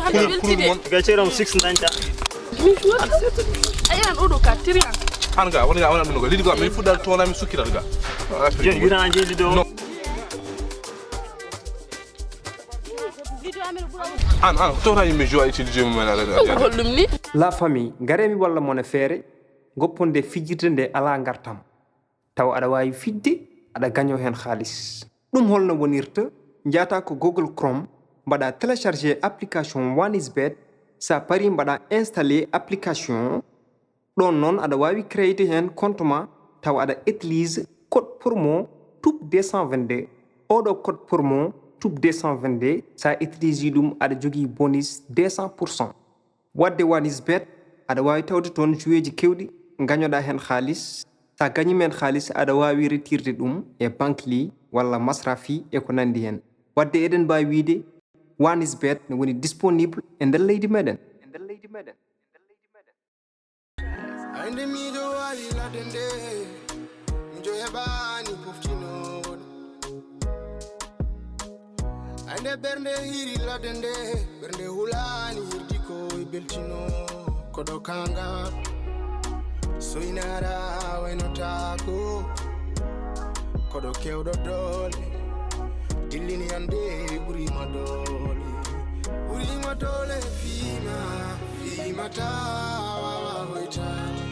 Gaceram 690. Ayan odo ka tirian. Hanga wala mun go lidi go mi fudal to na mi sukiral ga. Je yura anje lido. Tora yimɓe jo a utilisé mumen la famille garemi walla mone feere gopponde fijirde nde ala gartam taw aɗa wawi fidde aɗa gaño hen haalis ɗum holno wonirta jata ko Google Chrome mbaɗa téléchargé application OneXBet sa pari mbaɗa installé application ɗon noon aɗa wawi créer hen compte ma taw aɗa utilise code promo TOUP 222 oɗo code promo TOUP 222 sa utilise ɗum aɗa jogui bonus 200%. wadde OneXBet aɗa wawi tawde toon joueji kewɗi gañoɗa hen haalis sa gañi men haalis aɗa wawi retirde ɗum e banque li walla masrafi e ko nandi hen wadde eɗen mbawi wiide OneXBet ne woni disponible e nder leydi meɗen Ande mi do wali la dende mi do hebani poftino Ande bernde hiri la dende bernde hulani hirdi ko beltino kodo kanga so inara weno tako kodo kewdo dole dillini ande buri madole fima tawa hoitani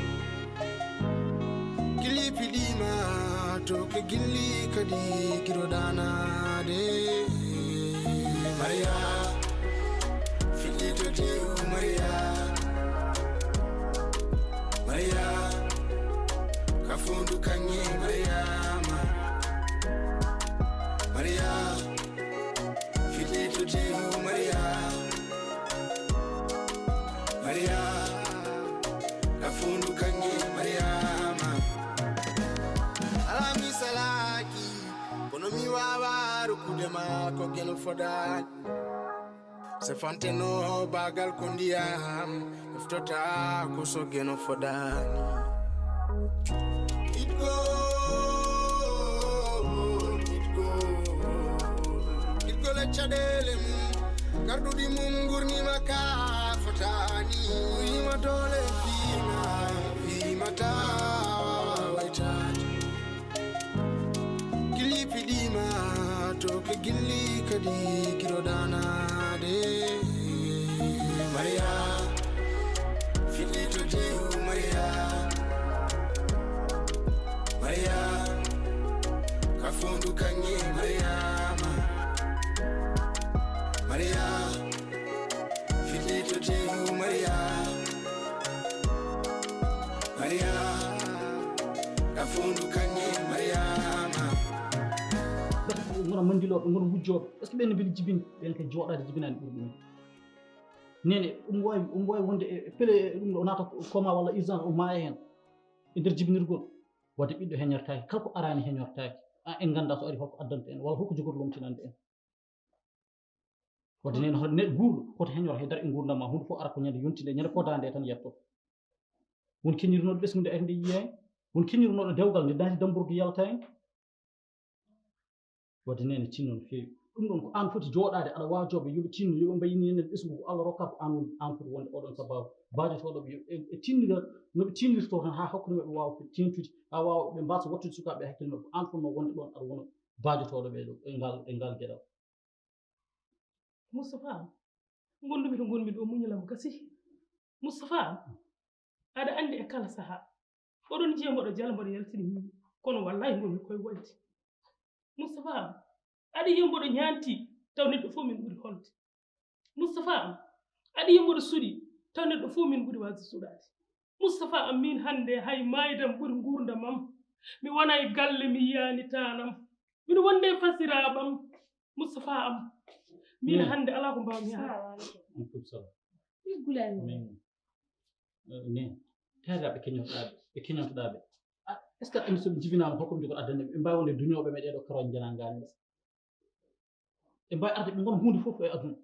gili pidima to ke gili kadi kirodana de Maria filito dio Maria kafundu kanye Maria filito dio Maria kafundu kanye alami salaki kono mi wawaru kudema ko gelo fodani se fanteno bagal kondiam iftota ko so geno fodani it go la chadele gardu di mum gurni maka fotani wima dole fima ta waitani gili pidima to ke gili kadi kirodana de Maria filito dio Maria kafundu kanye Maria filito dio Maria kafundu kanye ngona mandiloɓe ngona wujjoɓe est ce que ɓen mbiɗa jibini ɓen kadi jooɗade jibinani ɓurɗi ɗum nene ɗum wawi wonde e pele ɗum ɗo naata coma walla urgence o maaya hen e nder jibinirgol wadde ɓiɗɗo heñortaki kala ko arani heñortaki en ganda so ari holko addanta en walla holko jogori lomtinande en wadde nene hoto neɗɗo guurɗo hoto heñor haydara e gurdam ma hunde fof ara ko ñande yontinde ñande fodande tan yetto won keñirnoɗo ɓesgude arde yiyani won keñirnoɗo dewgal nde daati damburdu yalta en wadde nene tinno no feewi ɗum ɗon ko an foti jooɗade aɗa waajoɓe yoɓe tinno yoɓe mbayini enen ɓesgu ko Allah rokka ko an foti wonde oɗon sababu baajotoɗoɓe e tinnira noɓe tinnirto tan ha hakkude maɓɓe wawa tentude ha wawa ɓe mbasa wattude sukaɓe e hakkille maɓɓe an fonno wonde ɗon aɗa wona baajotoɗoɓe ɗo e ngal gueɗal Moustapha gondumi to gonmi ɗo muñalam gasi Moustapha aɗa andi e kala saha oɗon jiya mboɗo jala mboɗo yaltini kono wallahi gonmi koye walti Moustapha aɗa yiya mboɗo ñanti taw neɗɗo fof min ɓuri holde Moustapha aɗa yiya mboɗo suuɗi taw neɗɗo fof min ɓuri wasde suuɗade Moustapha min hande hay maydam ɓuri gurdamam mi wona e galle mi yiyani tanam miɗo wonde fasiraɓam Moustapha am min hande ala ko mbawmi haa ne taadaɓe keñotoɗaɓe est ce que andi soɓe jibinama holkoɓe jogoɗa addande ɓe mbawi wonde duñoɓe men ɗeɗo karoje janagani ɓe mbawi arde ɓe gona hunde foof e aduna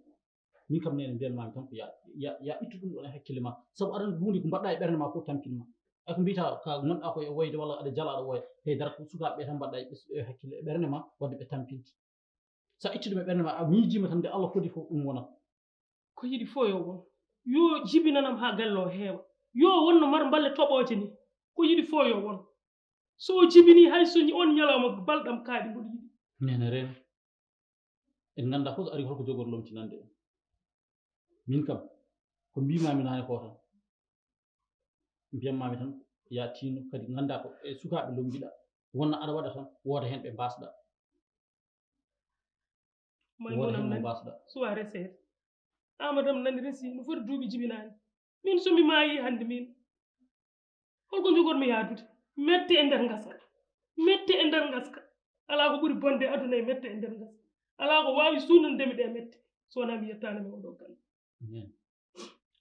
min kam nene mbiyanmami tan ko ya ittu ɗum ɗon e hakkille ma saabu aɗa hunde ko mbaɗɗa e ɓerde ma fof tampinma ay ko mbiyata ka gonɗa koye woyde walla aɗa jala aɗa woya haydara ko sukaɓeɓe tan mbaɗɗa e hakkille e ɓerde ma wadde ɓe tampinte sa ittude ɓe ɓerde ma a miijima tan nde Allah foti fof ɗum wonat ko yiɗi fof yo won yo jibinanam ha galle o heewa yo wonno mar balle toɓoje ni ko yiɗi fof yo won so o jibini hay so on ñalawma balɗam kaaɗi mboɗo yiɗi nene reen en ganda fof so ari holko jogor lomtinande en min kam ko mbimami nane ko tan mbiyammami tan ya tino kadi ganda ko e sukaɓe lombiɗa wonna aɗa waɗa tan wooda hen ɓe mbasɗa wooda hen mo mbasɗa suwa resede amadam nani resi no foti duuɓi jibinani min somi maayi hande min holko jogormi yaadude mette e nder gaska ala ko ɓuri bonde aduna e mette e nder gaska ala ko wawi suunandemi ɗe mette so wona mi yettanami oɗo galle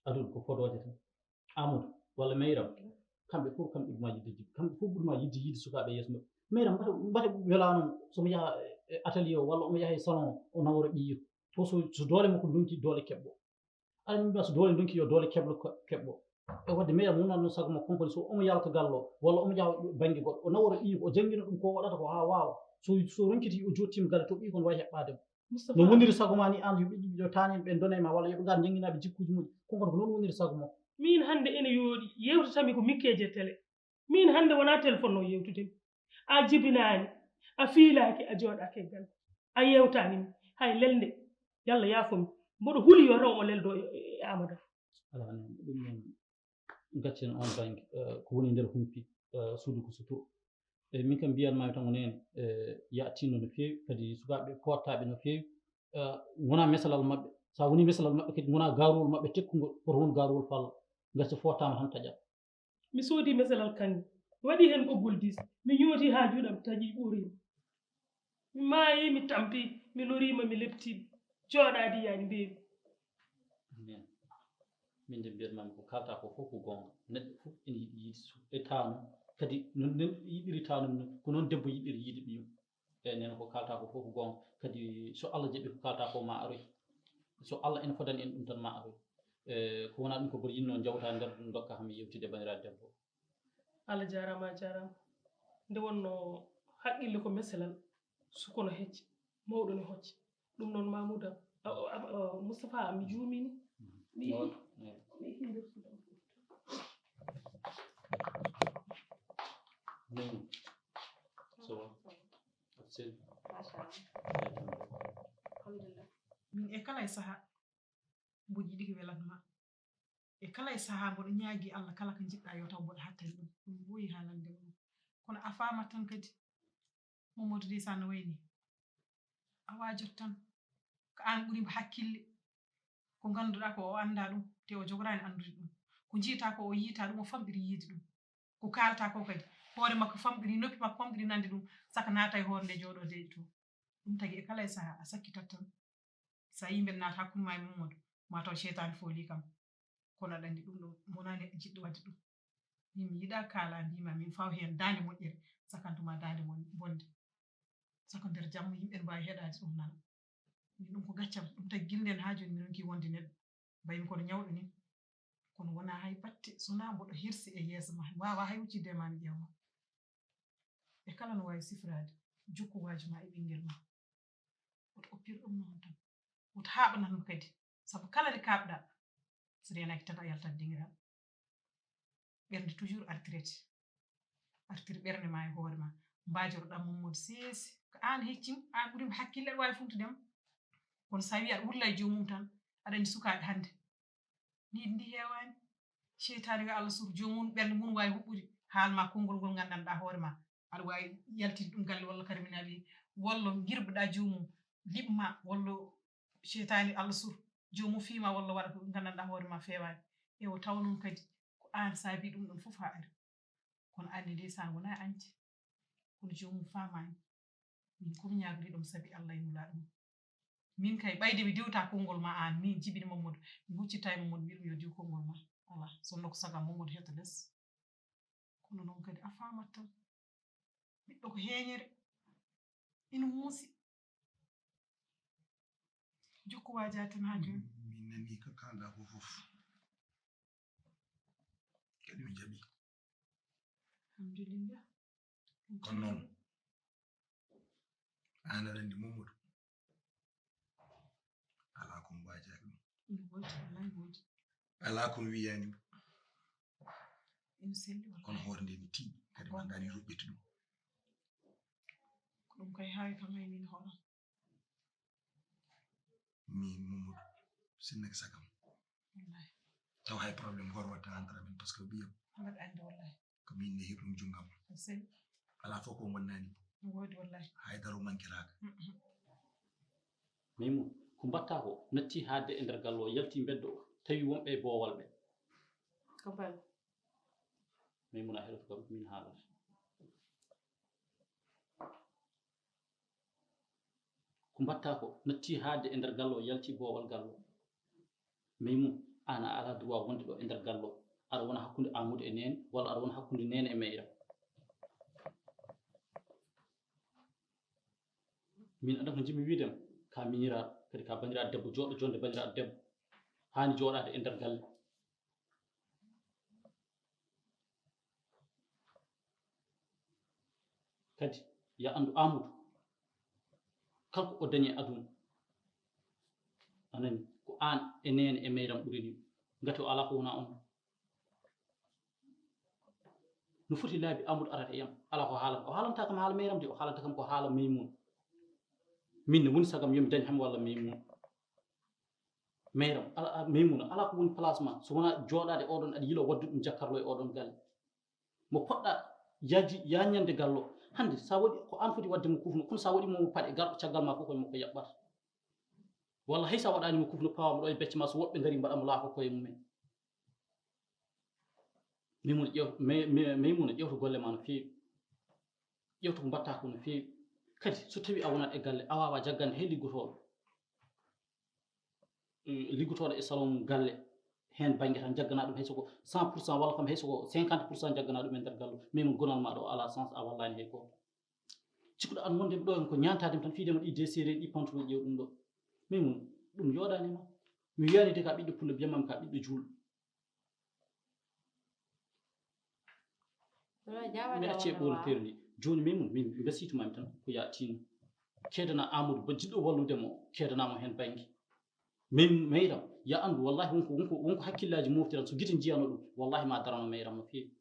aduna ko fodoje tan amadou walla mayram kamɓe fof kamɓe ɓurma yidde jibbi kamɓe fof ɓurma yidde sukaɓe yeeso maɓɓe mayram mbata welano somo yaha atelier o walla omo yaha e salon o nawora ɓiyiyo to so doole makko donki doole keɓɓo aɗa mbiya so doole donki yo doole keɓɓo e wadde mayram wonano noon sago makko konkoni so omo yalta gallo walla omo jaha banggue goɗɗo o nawora ɓiyiyo o janggina ɗum ko waɗata ko ha wawa so ronkiti o jottima galle to ɓiyi kon wawi heɓɓademo no woniri sago ma ni an yo ɓiƴƴi ɓiƴo tani ɓe dona ma walla yoɓe gar jangginaɓe jikkuji muɗi konkon ko noon woniri sago makko min hande ene yooɗi yewtatami ko mikkeje télé min hande wona téléphone o yewtudemi a jibinani a fiilaki a jooɗaki e galle a yewtanimi hay lelde yalla yaafomi mboɗo huuli yo taw o leldo e amadou ala noon ɗum noon gaccen on banggue ko woni nder humpi suudu ko sutur e min kam mbiyanmami tan onene yattinno no feewi kadi sukaɓeɓe pottaɓe no feewi wona mesalal mabɓe sa woni mesalal mabɓe kadi wona garowol mabɓe tekkugol koto won garowol falla gacce fottama tan taƴat mi soodi mesalal kanni waɗi hen ɓoggol 10 mi ñooti ha juuɗam taƴi ɓuurima mi maayi mi tampi mi lorima mi leptiɗi jooɗaadi yani mbeewi min de mbiyatmami ko kalta ko fof ko gonga neɗɗo fof ene yiɗi yiide e taanum kadi no yiɗiri taanum ko noon debbo yiɗiri yiide ɓiyum e nene ko kalta ko fof ko gonga kadi so Allah jaɓi ko kalta ko ma aroy so Allah ene fodani en ɗum tan ma aroy ko wona ɗum ko mboɗo yinno jawta nder ɗum dokka hami yewtide e bandiraɗo debbo Allah jarama jarama nde wonno haqqille ko meselal sukono hecce mawɗo ne hocce ɗum noon Mamoudou Moustapha mi juumini min e kala e saaha mboɗo yiɗi ko welatma e kala e saaha mboɗo ñaagui Allah kala ko jiɗɗa yo taw mboɗo hattani ɗum ɓooyi haalande on kono a famat tan kadi Mamadou Rissa no wayni a wajot tan ko an ɓuurimo hakkille ko ganduɗa ko o anda ɗum te o jogorani andude ɗum ko jiita ko o yiita ɗum o famɗiri yiide ɗum ko kalta ko kadi hoore makko famɗiri noppi makko famɗiri nande ɗum saka naata e hoore nde jooɗode to ɗum tagui e kala e saaha a sakkitat tan sa yi mbeɗa naata hakkude ma e Mamadou mataw seytane fooli kam kono aɗa andi ɗum ɗo wona neɗɗo jiɗɗo wadde ɗum min mi yiiɗa kaala mbima min faw hen dande moƴƴere sakantuma dande bonde sako nder jamma yimɓe ne mbawi heɗade ɗum nana min ɗum ko gaccam ɗum tagui guilɗen ha joni mi ronki wonde neɗɗo mbaymi kono ñawɗo ni kono wona hay batte sona mboɗo hirsi e yeeso ma wawa hay huccidde e ma mi ƴewma e kala no wawi sifrade jokkuwaji ma e ɓinguel ma woto oppir ɗum noon tan woto haɓananmo kadi saabu kala nde kaɓɗa so renaki tan a yaltat dingiral ɓernde toujours artirete artir ɓernde ma e hoore ma mbajoroɗa Mamadou seesi ko an heccim an ɓuurimo hakkille aɗa wawi funtudemo kono sa wi aɗa wulla e jomum tan aɗa andi sukaɓe hande niidi ndi hewani seytani yo Allah suur jomum ɓernde mum wawi huɓɓude haalma konngol ngol gandanɗa hoore ma aɗa wawi yaltide ɗum galle walla karminaɗi walla guirɓeɗa jomum liɓma walla seytani Allah suur jomum fiima walla waɗa ko gandanɗa hoore ma fewani e o tawa noon kadi ko an saabi ɗum ɗon foof ha ari kono anne ndeysaan wona ance kono jomum famani min komi ñagori ɗum saabi Allah e nulaɗo mum min kay ɓayde mi diwta konngol ma an min jibini Mamadou mi huccita e Mamadou mbiɗum yo diw konngol ma ala sonno ko sagam Mamadou heto less kono noon kadi a famat tan ɓiɗɗo ko heeñere ina muusi jokku waja tan ha joni min nani ko kalɗa ko fof kadi mi jaɓi alhamdulillah kono noon an aɗa andi Mamadou ala ko mbajaki ɗum woodi wallahi woodi ala kono wiyani ina selli kono wallahi hoore nde mi tiiɗi kadi mi anndani ruɓɓitu ɗum ko ɗum kay haawi kam hay min hono min Mamadou sinnaki sagam wallahi taw hay probléme goto watta entre amen par ce que ɓiyam mbaɗa anndi wallahi ko min ne heɓɗum junggam ina selli ala fof ko wonnani woodi wallahi haydara mankiraka Meymoun ko mbatta ko natti haadde e nder gallo yalti beddo tawi wonɓe e boowal ɓe ko bal Meymoun a heɗoto kam min haalata ko mbatta ko natti haadde e nder gallo yalti boowal gallo Meymoun an a ala droit wonde ɗo e nder gallo aɗa wona hakkunde Amadou e nene walla aɗa wona hakkunde nene e Meyra min aɗa ko jimmi wiidema ka miñiraɗo kadi ka bandiraɗo debbo jooɗo jonde bandiraɗo debbo hani jooɗade e nder galle kadi ya andu Amadou kalko o dañi e aduna anani ko an e nene e Meyram ɓurini gati o ala ko wona on no foti laabi Amadou arata e yam ala ko haalata o haalanta kam haala Meyram de o haalanta kam ko haala Meymoun min ne woni sagam yomi dañ ham walla Meymoun Meyram ala Meymoun ala ko woni place ma so wona jooɗade oɗon aɗa yilo wadde ɗum jakkarlo e oɗon galle mo poɗɗa yañande gallo hande sa waɗi ko an foti wadde mo kufno kono sa waɗi mo paɗe garɗo caggal ma fof koye makko yaɓɓata walla hay sa waɗani mo kufno pawamo ɗo e becce ma so woɓɓe ngari mbaɗamo laako koye mumen Meymoun ƴewto golle ma no feewi ƴewto ko mbatta ko no feewi kadi so tawi a wonat e galle a wawa jaggande hay liggotoɗo e salon galle hen banggue tan jaggana ɗum hay soko 100% walla kam hay soko 50% jaggana ɗum e nder gallo Meymoun gonal maɗa o ala sens a wallani hay goto cikkuɗo an wondema ɗo ko ñantadema tan fiidema ɗi deséré ɗi pantulo ƴeew ɗum ɗo Meymoun ɗum yoɗanima mi wiyani de ka ɓiɗɗo pullo biyamam ka ɓiɗɗo juulɗo mi acci e ɓoolu perdi joni Meymoun min besitumami tan ko ya tino keedana Amadou ba jiɗɗo walludemo keedanamo hen banggue Meyram ya andu wallahi wonko hakkillaji moftiran so guite jiyano ɗum wallahi ma darano Meyram no feewi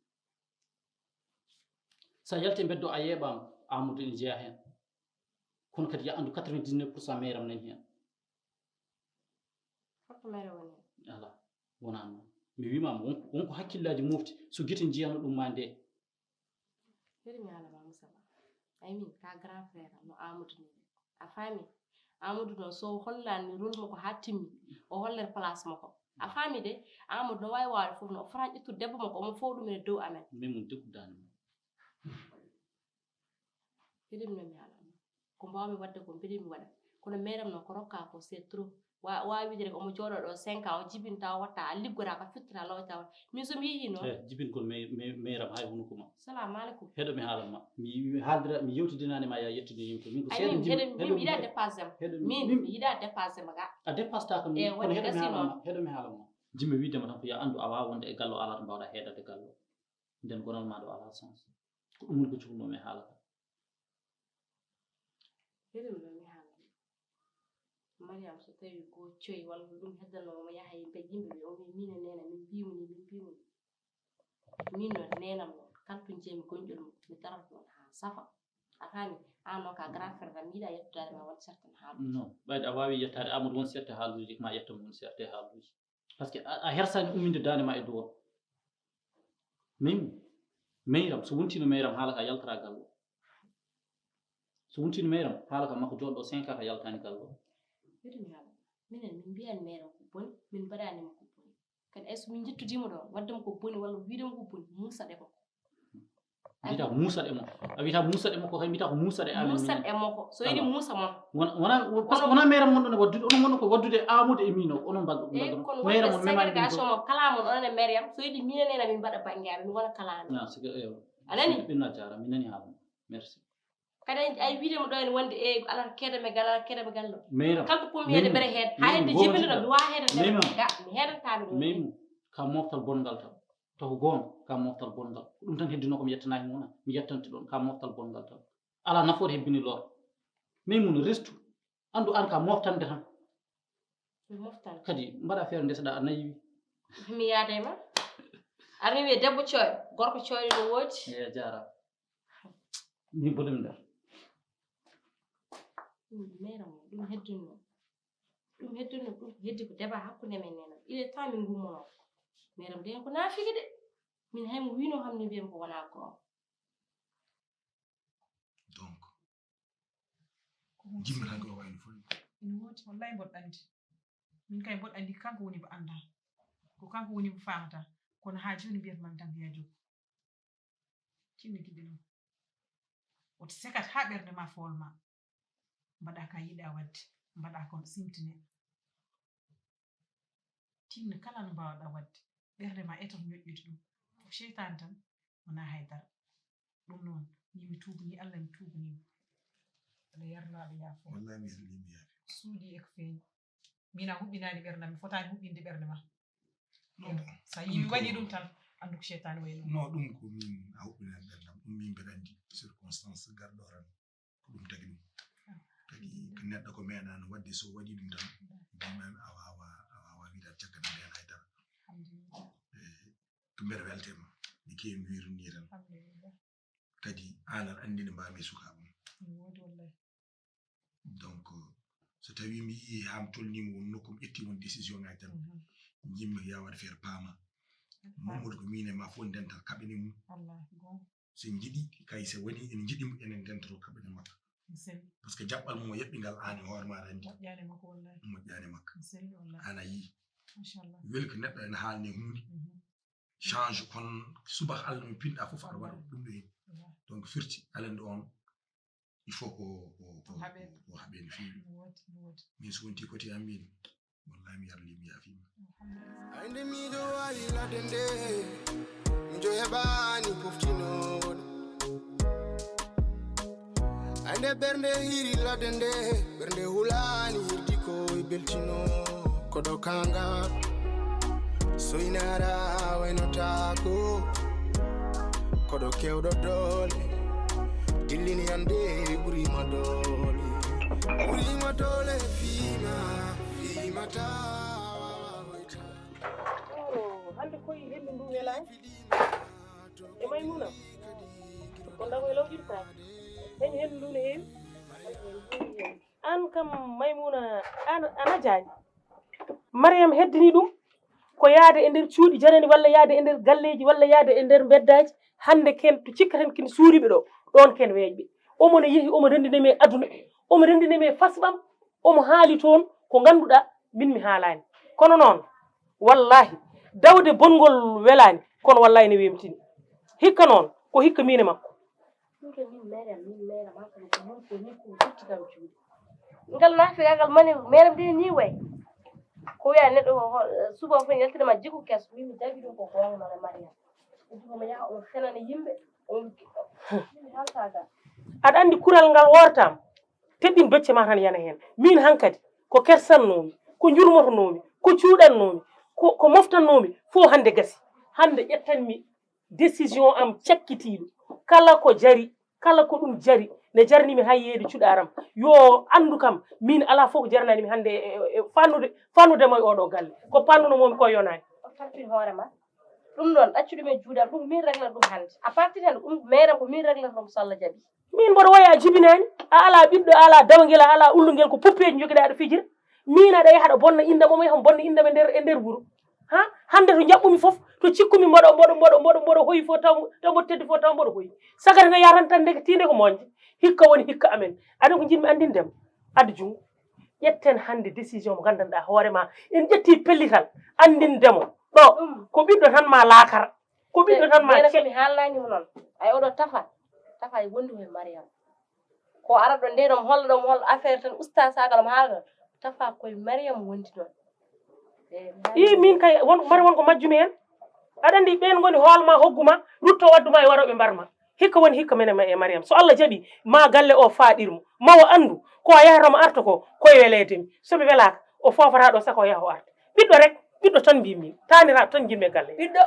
sa yalte beddo a yeeɓama Amadou ene jeeya hen kono kadi ya andu 99% Meyram nani hen ala wona noon mi wimama wonko hakkillaji mofti so guite jiyano ɗum ma nde feri mi haala ma Moussaba ay min ka grand frère no Amadou ni a faami Amadou noon so hollani rôle makko ha timmi o hollere place makko a faami de Amadou no wawi wawde fof no o foti ƴettude debbo makko omo fof ɗum ene dow amen Meymoun dekkudani mbiɗen noon mi haalama ko mbawmi wadde ko mbiɗen mi waɗa kono Meyram noon ko rokka ko c'est trop wawi wiide rek omo jooɗo ɗo 5 ans o jibinta o watta a liggora ko fittata lowta min somi yeehi noon jibingol Meyram hay hono kuma salamu aleykum heɗo mi haalanma mi haaldira mi yewtidinani ma ya yettude yimɓe min ko seeɗa min mi yiɗa dépassé ma min mi yiɗa dépassé ma ga a dépasse ta kam kono heɗo mi haalanma jimmi wiidema tan ko ya andu a wawa wonde e gallo ala to mbawɗa heedade gallo nden gonal maɗo ala sens ko ɗum woni ko cuhnomi e haala ka heɗum ɗo mi haala Mariam so tawi ko coyi walla ɗum heddanoma yaha yimɓe ɓe o wi min e nena min mbimuni min noon nenam noon kantum jeemi gonƴol mum mi darat noon ha safa a faami an noon ka grand frère tam mi yiɗa yettudade ma won certain haaluji non ɓayde a wawi yettade Amadou won certain haaluji ma yettamo won certain haaluji par ce que a hersani umminde dande ma e dow Meyram so wontino Meyram haala ka yaltara gallo so wontino Meyram haala ka makko jooɗo 5 ans ka yaltani gallo heɗum mi haala minen min mbiyani Meyram ko boni min mbaɗanima ko boni kadi ay somin jettudima ɗo waddemo ko boni walla wiidemo ko boni musaɗe makko wiyata musaɗe mo a wiyata musaɗe makko kay mbiyata ko musaɗe amen musaɗe makko so yiɗi musa mon wona Meyram gonɗon e waddude onon gonɗon ko waddude Amadou e min o onon kono wonde ségrégation mo kala mon onon e Mariam so yiɗi minenena min mbaɗa banggue amen wona kalami anani ɓinna jara mi nani haala merci kadi ay wiidemo ɗo ene wonde e ala keɗame gallo Meyram kanko pomi heede mbeɗa heeda ha hedde jibinde ɗo mi wawa heedade ga mi heedatami ɗum Meymoun ka moftal bongal tam taw goon ka moftal bongal ko ɗum tan heddino komi yettanaki mona mi yettante ɗon ka moftal bongal tam ala nafoore hebbini lor Meymoun restu andu an ka moftande tan moftan kadi mbaɗa feere ndesaɗa a nayi mi yaadema aɗa wiye debbo cooyo gorko cooyo no woodi e jara min boɗumi nder mera mo ɗum heddunno ɗum heddi ko deba hakkunde men nena il est temps min gummono mera mo den ko naafiki de min haymo wino hamni mbiyam ko wona ko donc jimmitan ko wayno fo ina woodi wallahi mboɗo andi min kay mboɗo andi kanko woni mo anda ko kanko woni mo famata kono ha joni mbiyata man tan ya jogi tinni giɗi noon woto sekat ha ɓerde ma fool ma mbaɗa ka yiɗa wadde mbaɗa kon simtine tinno kala no mbawɗa wadde ɓerde ma eto ñoƴƴude ɗum ko cheytane tan wona haydara ɗum noon yimi tubani Allah mi tubanima aɗa yarnaɗo yaafo wallahi mi yarlimi yaafi suudi e ko feeñi min a huɓɓinani ɓerdam mi fotani huɓɓinde ɓerde ma sa yimi waɗi ɗum tan andu ko cheytane wayno non ɗum ko min a huɓɓinani ɓerdam ɗum min mbeɗa andi circonstance garɗoran ko ɗum tagi ɗum tagi ko neɗɗo ko meeɗano wadde so waɗi ɗum tan mbimami a wawa wiidat jaggata nden haydara ko mbeɗa weltema mi kewi wirni tan kadi an aɗa andi no mbami sukaɓam woodi wallahi donc so tawi mi yii ham tolnima won nokkum ƴetti won décision ngaji tan jimmi ko yawade feere paama Mamadou ko min e ma fof dental kaɓene mum so jiiɗi kay so woni en jiiɗimo enen dentoro kaɓene makko par ce que jaɓɓal mum o yeɓɓingal an e hoore maɗa andi moƴƴani makko an a yii weli ko neɗɗo ene haalne hunde change kon subaka Allah no pinɗa fof aɗa waɗa ɗum ɗo hen donc firti alande on il faut ko haɓe no feewi min so wonti côté am min wallahi mi yarlimi yaafima ande miɗo wali ladde nde mijo heɓani poftinoɗo ande ɓernde hiri ladde nde ɓernde hulani hirdi ko e beltino koɗo kanga soynara waynotako koɗo kewɗo doole dillini ande ɓurima doole fimata hande koye hendu ndu welani e Maymuna ko ndago e lawƴirtaki heñi hendu ndu ne heewi an kam Maymuna ana jaani Mariame heddini ɗum ko yaade e nder cuuɗi janani walla yaade e nder galleji walla yaade e nder beddaji hande ken to cikkaten kin suuriɓe ɗo ɗon ken weeƴɓe omo ne yeehi omo rendineme aduna omo rendineme fasɓam omo haali toon ko ganduɗa min mi haalani kono noon wallahi dawde bongol welani kono wallahi ne wemtini hikka noon ko hikka min e makko min Mariam hakko ko mon ko ni ko tutti kam juuɗe ngal nafigagal mani Mariam de ni way ko wiya neɗɗo suba fof yaltinama jikku kes wimi jagi ɗum ko gonga Mariam ɗum yaha on fenana yimɓe on haltaga aɗa andi kural ngal wortama teɓɓin becce ma tan yana hen min hankadi ko kersannomi ko jurmotonomi ko cuuɗannomi ko moftannomi fof hande gasi hande ƴettanmi décision am cakkitiɗo kala ko jari kala ko ɗum jari ne jarnimi hay yeede cuɗaram yo andu kam min ala fof ko jarnanimi hande e fannudemo e oɗo galle ko pannunomomi ko yonani o tarpin hoorema ɗum noon ɗaccuɗum e juuɗam ɗum min réglata ɗum hande à partir hande ɗum Mariam ko min réglata ɗum so Allah jaaɓi min mboɗo waya jibinani a ala ɓiɗɗo a ala dawguel a ala ullugel ko poppeji joguiɗa aɗa fijira min aɗa yaha aɗa bonna indam omo yaha bonna indam e nder wuuro ha hande to jaɓɓumi foof to cikkumi mboɗo hoyi fo taw mboɗo teddi fo taw mboɗo hoyi sagata ne yaran tan ndeke tinde ko moƴƴe hikka woni hikka amen aɗa ko jinmi andindemo addu jungo ƴetten hande décision mo gandanɗa hoorema en ƴetti pellital andindemo ɗo ko ɓiɗɗo tan ma laakara ko ɓiɗɗo tan ma mi haalnanimo noon ay oɗo tafa e wondi koye Mariam ko ara ɗo nde ɗom holla affaire tan usta sagal mo haalata tafa koye Mariam wondi ɗon i min kay mari wonko majjumi hen aɗa andi ɓen goni hoolma hogguma rutto wadduma e waroɓe mbarma hikka woni hikka men e Mariam so Allah jaaɓi ma galle o faaɗirmo mawo andu ko yahatamo arta ko koye weledemi soɓe welaka o fofata ɗo saka o yaha o arta ɓiɗɗo rek ɓiɗɗo tan mbimi taniraɗo tan jimmi e galle ɓiɗɗo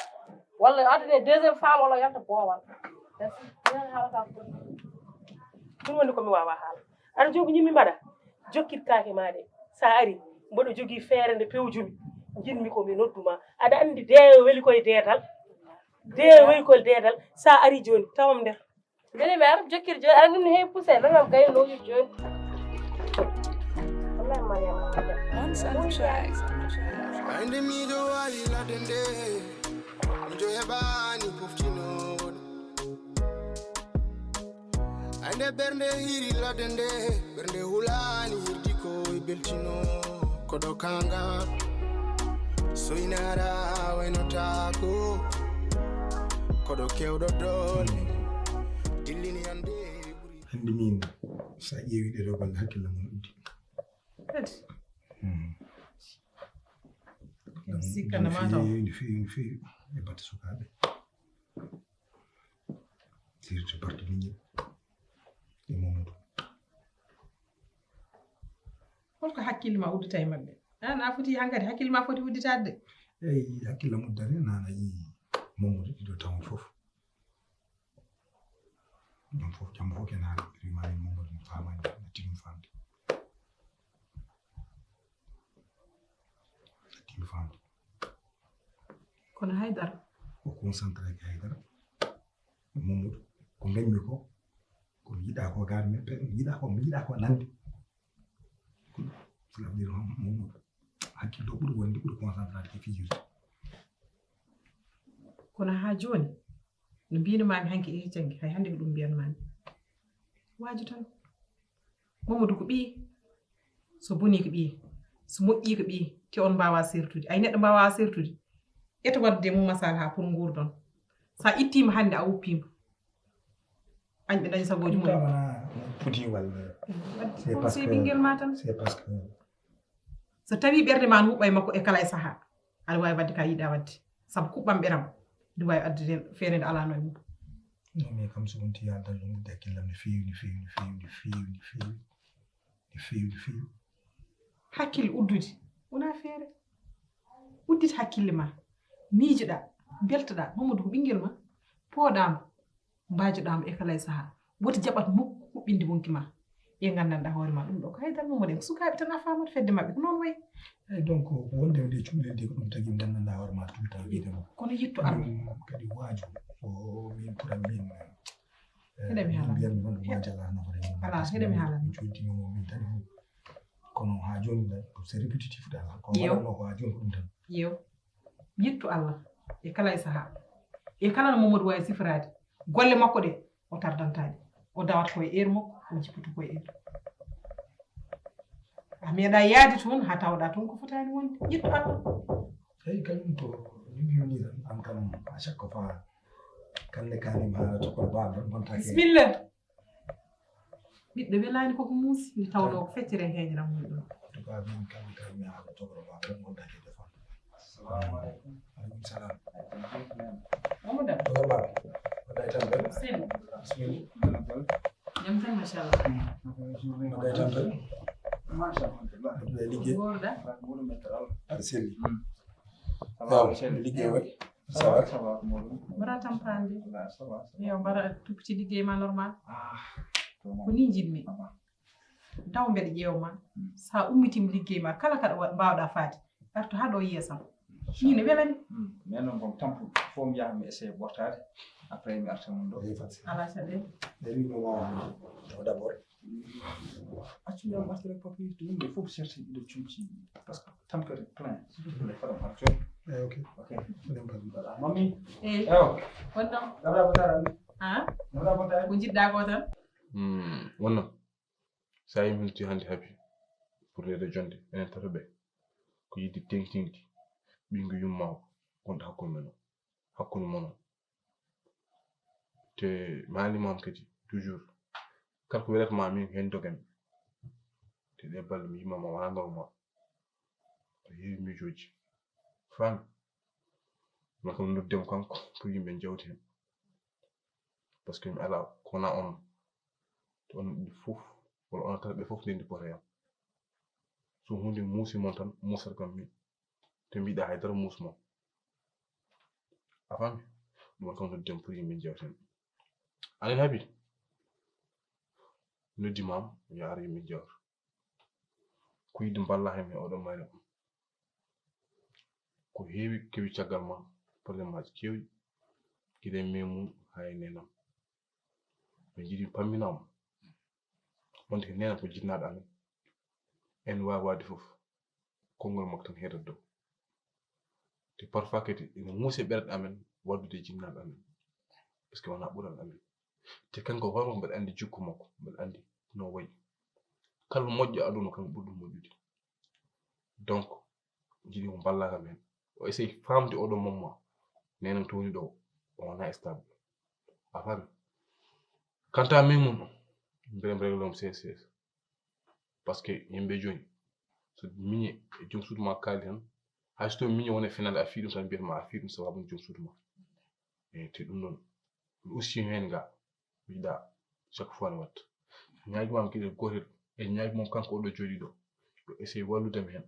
walla adane deuxiéme femme walla yalta boowal ɗum woni komi wawa haala aɗa jogui jimmi mbaɗa jokkitake ma de sa ari mboɗo jogii feere nde pewjumi jinmi komi nodduma aɗa anndi deeyo weli koye deedal deeyo weli koye deedal sa ari jooni tawam nder Beni mi arab jokkir joni aɗa ɗum no heewi poussé nanam kay noƴu joni wallahi mariama Ande mi do wali la dende Njo hebani poftino Ande bernde hiri la dende Bernde hulani hirdi ko beltino Kodo kanga Soinara weno tako Kodo kewdo dole Dillini ande hande min sa ƴeewi ɗeɗo balle hakkille mum uddi sikkana ma taw no feewi e batte sukaaɓe surtout parti miñel e Mamadou holko hakkille ma uddita e maɓɓe an a foti hankadi hakkille ma foti udditade de eyi hakkille am uddare nana yii Mamadou ɗiɗo tawon fof ɗum fof jamma fof ken haala rimani Mamadou mi famani natimi famde kono haydara ko concentré ke haydara Mamadou ko gañmi ko komi yiɗa ko gar mi yiɗa ko nande cela veut dire Mamadou hakkille o ɓuuri wonde ɓuuri concentré ke fijirde kono ha joni no mbinumami hanke e heccangue hay hande ko ɗum mbiyanmami waaju tan Mamadou ko ɓiyi so boni ko ɓiyi so moƴƴi ko ɓiyi te on mbawa sertude ay neɗɗo mbawa sertude eto wadde mum masal ha pour gurdon sa ittima hande a wuppima añɓe dañi sagoji mum puti walla c'est ɓinguel ma tan c'est parce que so tawi ɓerde ma no huɓɓa e makko e kala e saaha aɗa wawi wadde ka yiɗa wadde saabu kuɓɓam ɓeram ɗum wawi addude feere nde alano e mum non mais comme so wonti yaldal ɗum udde hakkillam no feewi hakkille uddude wona feere uddit hakkille ma miijoɗa beltoɗa Mamadou ko ɓinguel ma pooɗamo mbajoɗamo e kala e saaha woti jaɓat mukko huɓɓinde wonki ma e gandanɗa hoore ma ɗum ɗo ko haydara Mamadou en ko sukaɓe tan a famata fedde mabɓe ko noon wayi eyi donc wonde nde cuɓilen de ko ɗum tagui gandanɗa hoore ma tout le temps wiidemo kono yitto Allah kadi waaju o min pour min heɗemi haala mbiyatmi noon ɗum waajala nafare ala heɗemi haala joddimimo min tani fof kono ha joni c'est répétitif dal ko waɗano ko ha joni ko ɗum tan yew yitto Allah e kala e saaha e kala no Mamadou wawi sifirade golle makko ɗe o tardantade o dawata koye heure makko o jippoto koye heure a meeɗa yaade toon ha tawɗa toon ko fotani wonde yitto Allah eyi kañum to mbiyoni tan an kam à chaque fois kande kanim ha tokol baaba gontake bisimilla ɓiɗɗo welani koko muusi nde tawɗo ko feccere heeñiram mum ɗon en tout cas min kande kanim ha tokol baaba gontake defan assalamu aleykum aleykum salam Mamadou tokol baaba waɗay tan ɓe seni bisimilla jam tan machallah waɗay tan ɓe ɓe liggéey gorɗa aɗa selli yaw liggéey waɗi ça va mbaɗa tampande yo mbaɗa tuppiti liggéey ma normal ko ni jiɗmi daw mbeɗa ƴeewma sa ummitima liggéey ma kala kaɗa mbawɗa faade artu ha ɗo yeesam ni ne welani mais noon kom tampu fof mi yaha mi essayé ɓortade après mi arta mum ɗo ala caɗele ɗeni no wawa to d' abord accumi am artire papier to yimɓe fof cherche ɗiɗo cumci par ce que tampere plein surtout les faɗam har joni eyi ok mami eyi ewo wonɗon gabra botara a gabra botara ko jiɗɗa ko tan wonno sa yi minti hande haɓi pour rede jonde enen tato ɓe ko yidde tengtingdi ɓingu yummawo gonɗo hakkude men o hakkude mono te mi haalimam kadi toujours kala ko welatama min hen dogami te ɗe balle mi yimmama wona normal o heewi miijoji faami ma kam noddemo kanko pour yimɓe jawti hen par ce que mi ala kowona on to on ɗi fof walla on tata ɓe fof ndendi poto yam so hunde muusi mon tan muusata kam min te mbiɗa haydara muusma a faami ɗum kam noddemo pour yimɓe jawti hen anen haaɓi noddimam yo ar yimɓe jawta ko yiɗi mballa hen e oɗon mayre ko heewi kewi caggal ma probléme maji kewɗi guila e memum ha e nenam ɓe jiiɗi pamminama wonde ko nenam ko jinnaɗo amen en wawi wade foof konngol makko tan heedata dow te parfois kadi ene muusi ɓerɗe amen waddude jinnaɗo amen par ce que wona ɓuural amen te kanko hono mbeɗa andi jikku makko mbeɗa andi no wayi kala moƴƴo aduna kanko ɓuri ɗum moƴƴude donc jiiɗi ko mballakam hen o essaye famde oɗon moment nenam to woni ɗo o wona stable a faami quant à memum mbiɗa réglome cs par ce que yimɓe joni so miñi e joom suudu ma kaali tan hayso to miñi woni finande a fii ɗum tan mbiyatma a fii ɗum sababu joom suudu ma e te ɗum noon mi usti hen ga mi yiɗa chaque fois ne watta ñaaguimami gueɗel gotel e ñaagui mom kanko oɗo jooɗi ɗo yo essaye walludemi hen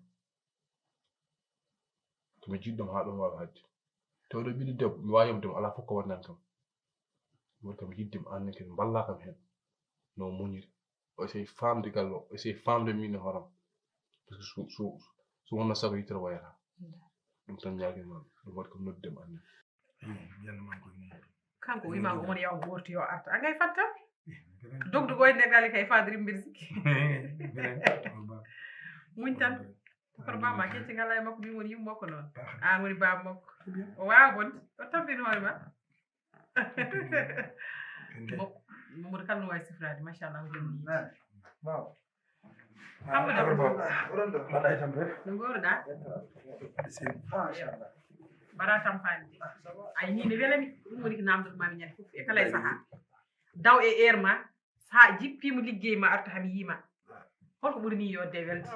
komi jiɗɗoma ha ɗon wawi hadde te oɗo ɓiɗɗo debbo mi wawi yebdemo ala fof ko wannani kam woni kam yiddemi anne kadi mballakam hen no muñiri o essaye famde galle o essaye famde min e hooram par ce que so wonno sago yitere wayata ɗum tan ñaaguimami ɗum waɗi ko noddudemi anne kanko wimama omon yaw gorti yo arta a ngay fattam dogdugo e nder galle kay fadiri mbir sikki muñ tan kono bamma kecci ngala e makko min woni yummo makko noon an woni baba makko o wawa bonde o tampini hoore ma mamadou kala no wawi sifrade machallah waaw no gowruɗa machallah mbaɗa tampani de ay ni ne welami ɗum woni ko namdotmami ñande fof e kala e saaha daw e heure ma sa jippima liggey ma arta hami yiima holko ɓuuri ni yodde welde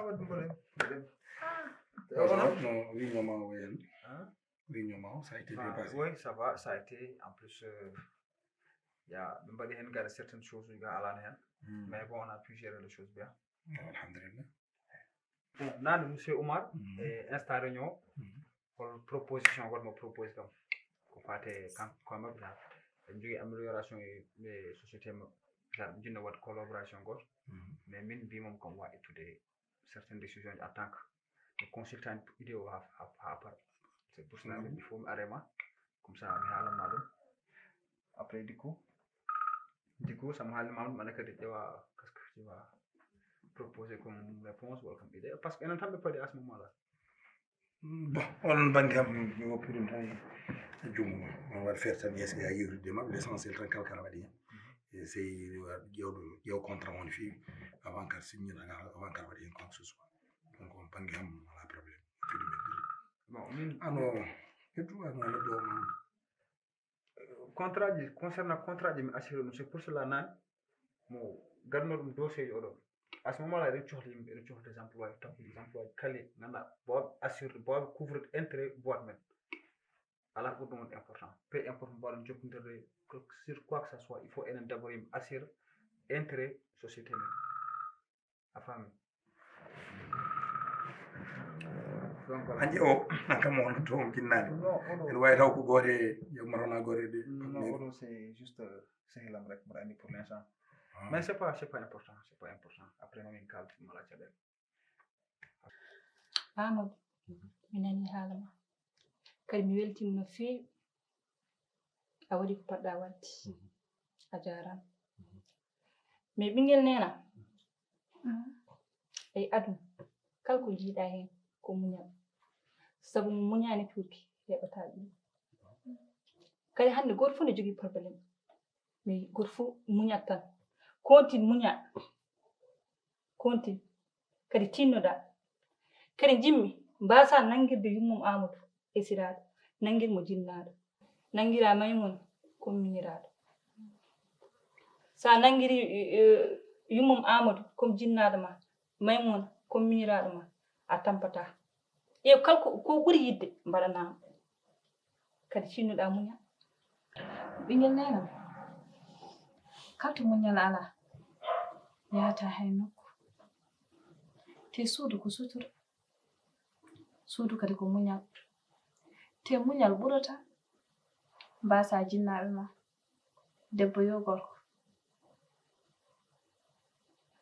non réunion o hen réunion o ça a été bien passé oui ça va ça a été en plus ya ɓe mbaɗi hen gara certaines choses ga alano hen mais bon on a pu gérer les choses bien alhamdulillah bon nane monsieur Oumar instant réunion hol proposition goɗmo propose kam ko fate kanko koye mabɓe tan ɓe jogui amélioration e société mabɓe tan ɓe jinno wadde collaboration goto mais min mbimam kam wa ittude certaines décisions en tant que consultant idée o ha par c'est pour cela il faut mi arema comme ça mi haalanma ɗum après du coup somi haalnima ɗum ane kadi ƴewa qu'est ce que tu vas proposer comme réponse walla comme idée par ce que enen tan ɓe paadi à ce moment là bon onon banggue kam mi woppi ɗum tan e jungo on waɗa faire tan essaye ha yewtude mabɓe l' essentiel tan kala kala waɗi hen essaye ƴeew contrat o no fewi avant kala signeɗa avant kala waɗi hen quoi que ce soit donc on banggue kam wala probléme bon min ano heddu ano neɗɗo o man contrat ji concernant contrat ji mi assuré ɗum c'est pour cela nane mo gadno ɗum dossier oɗon à ce moment là eɗen cohla yimɓe eɗen cohla des employés taw des employés kali ganduɗa bawɓe assurde bawɓe couvrir intérêt boîte men ala ko ɗum woni important peu importe mbaɗon jokkodirde sur quoi que ça soit il faut enen d'abord yimɓe assure intérêt société men a faami donc hanji o kam on to kinnani ene wawi taw ko gote yewmata wona gote de non oɗo c'est juste sehilam rek mbaɗa andi pour l'instant mais c'est pas important après nomin kalti mala caɗele Amadou mi nani haala ma kadi mi weltima no feewi a waɗi ko poɗɗa wadde a jarama mais ɓinguel nena ay aduna kala ko jiiɗa hen ko muñal sabu mo muñani tuuki heɓata ɗum kadi hande goto fof ne jogui probléme mais goto fof muñat tan continue muña continue kadi tinnoɗa kadi jimmi mbasa nangguirde yummum Amadou e siraɗo nanguirmo jinnaɗo nanguira Maymuna comme miñiraɗo sa nanguiri yummum Amadou comme jinnaɗo ma Maymuna comme miñiraɗo ma a tampata ƴeew kala ko ɓuuri yidde mbaɗanama kadi tinnoɗa muña ɓinguel nenam kalto muñal ala yahata hay nokku te suudu ko sutura suudu kadi ko muñal te muñal ɓurata mbasa jinnaɓe ma debbo yo gorko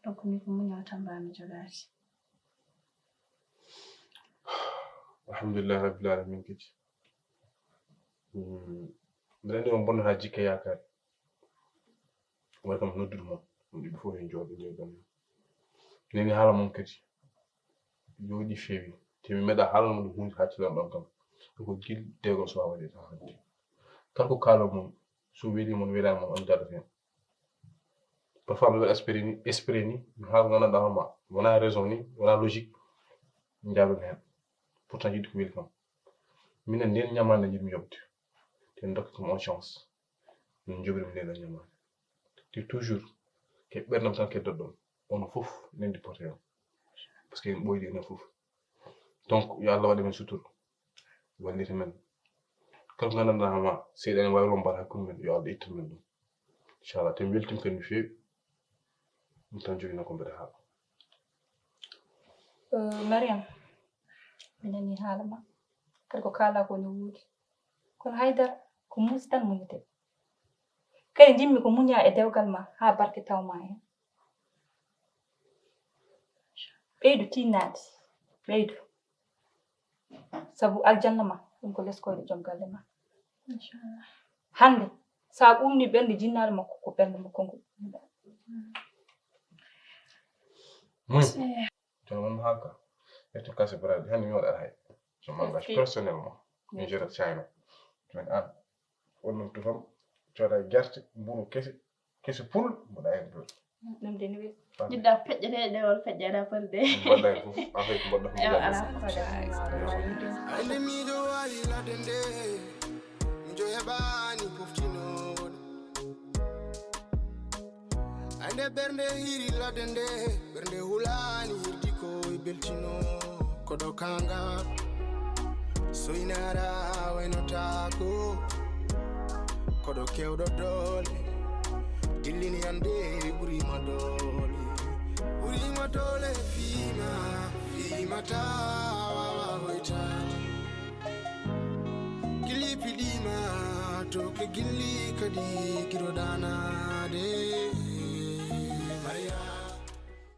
donc min ko muñal tan mbami jogade alhamdulillah rabbil alamin kiti mbiɗa andi on bonnata jikke yakare waɗa kam noddude moom ɗiɓe fof en jooɗo jewɗam neni haala mum kadi jooɗi feewi te mi meeɗa haalano ɗum hunde haccilan ɗon kam ko gil degol so waɗi tan hande kala ko kaalo mum so weeli mon weelani mon on jaɗata hen parfois mi waɗa esprit ni mi haala gandanɗa hoorema wona raison ni wona logique mi jaaɓen hen pourtant yiɗi ko weeli kam minen nden ñamande jiɗmi yoɓde te dokka kam on chance min joɓirimi nden ñamande te toujours ke ɓerdam tan keddoɗon on fof nendi pote on par ce que en ɓoydi enen fof donc yo Allah waɗi men suturo wallita men kala ko gandanɗa hoorema seyɗane wawi lombade hakkude men yo Allah ittan men ɗum inchallah te mi weltima kadi no feewi ɗum tan jogino ko mbiɗa haala Mariam mi nani haala ma kadi ko kaala ko ne woodi kono haydara ko muusi tan muñete kadi jimmi ko muña e dewgal ma haa barke tawma hen ɓeydu tinnade ɓeydu sabu aljanna ma ɗum ko leskoyɗo joom galle ma inchallah hande sa ɓumni ɓernde jinnaɗo makko ko ɓernde makko ngo jono won haalka ƴettu kase braɗi hande mi waɗata hay so m'engage personnellement mi jeret China joni an wonnam to tan cooda gerte mburu kese pul mbaɗa hen ɗo ɗum de ni weyi jiɗɗa feƴƴeteɗe on feƴƴata forde mbaɗa hen fof en fait mbaɗɗa fof ande miɗo wawi ladde nde mijo heɓani poftinoɗo ande ɓernde hiri ladde nde ɓernde hulani hirdi ko e beltino koɗo kanga soynara waynotako koɗo kewɗo doole dillini ande ɓurima doole fimata wawa hoytade gilli piɗima to ke gilli kadi kiɗo danade Maria